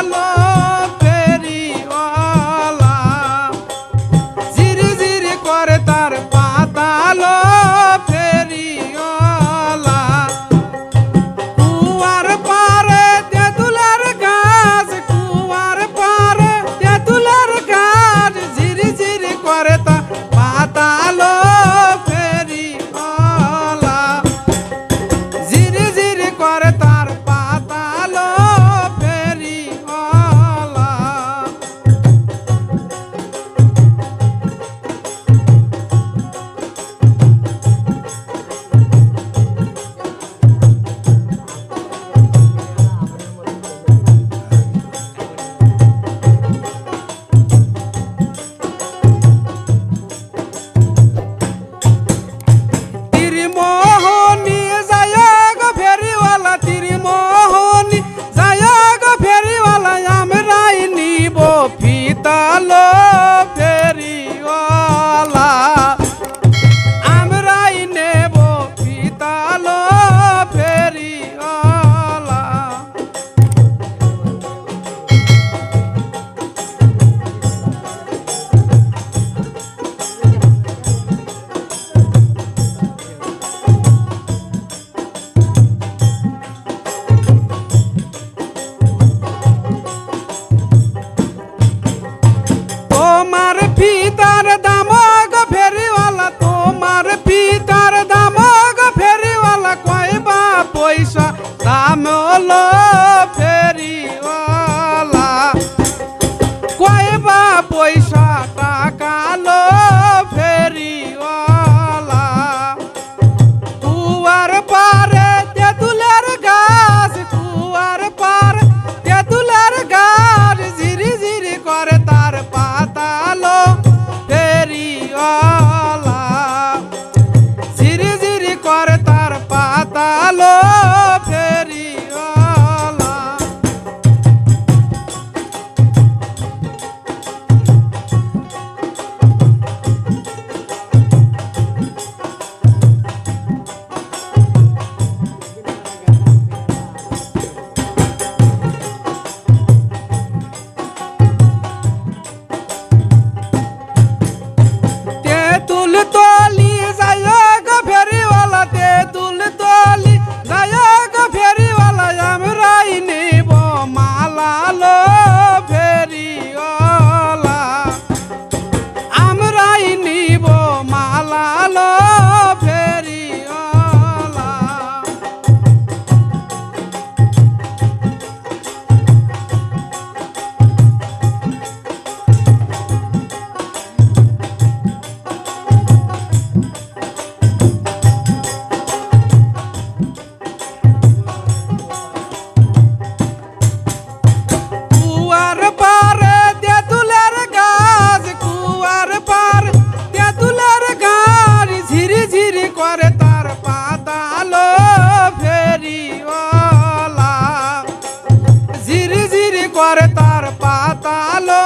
পাতালো ফেরিওয়ালা ঝিরি ঝিরি করে তার পাতালো ফেরিওয়ালা কুয়ার পারে তেঁতুলের গাছ কুয়ার পারে তেঁতুলের গাছ ঝিরি ঝিরি করে তার পাতালো ফেরিওয়ালা ঝিরি ঝিরি করে তার পাতালো ফেরিওয়ালা ত্রিমোহনী যায় গো ফেরিওয়ালা ত্রিমোহনী যায় গো ফেরিওয়ালা আমরাই নিব ফিতালো ফেরিওয়ালা আমরাই নেব ফিতালো ফেরিওয়ালা তোমার ফিতার দাম গো ফেরিওয়ালা তোমার ফিতার দাম গো ফেরিওয়ালা কয়বা পয়সা দাম হলো ফেরিওয়ালা কয়বা পয়সা টাকা লো ফেরিওয়ালা কুয়ার পারে তেঁতুলের গাছ কুয়ার পারে তেঁতুলের গাছ ঝিরি ঝিরি করে তার পাতালো ফেরিওয়ালা ঝিরি ঝিরি করে তার পাতালো ফেরিওয়ালা তেঁতুল তলি যায় গো ফেরিওয়ালা তেঁতুল তলি যায় গো ফেরিওয়ালা আমরাই নেব মালালো ফেরিওয়ালা আমরাই নিব মালালো ফেরিওয়ালা কুয়ার পারে তেঁতুলের গাছ কুয়ার পারে তেঁতুলের গাছ ঝিরি ঝিরি করে তার পাতালো ফেরিওয়ালা ঝিরি ঝিরি করে তার পাতালো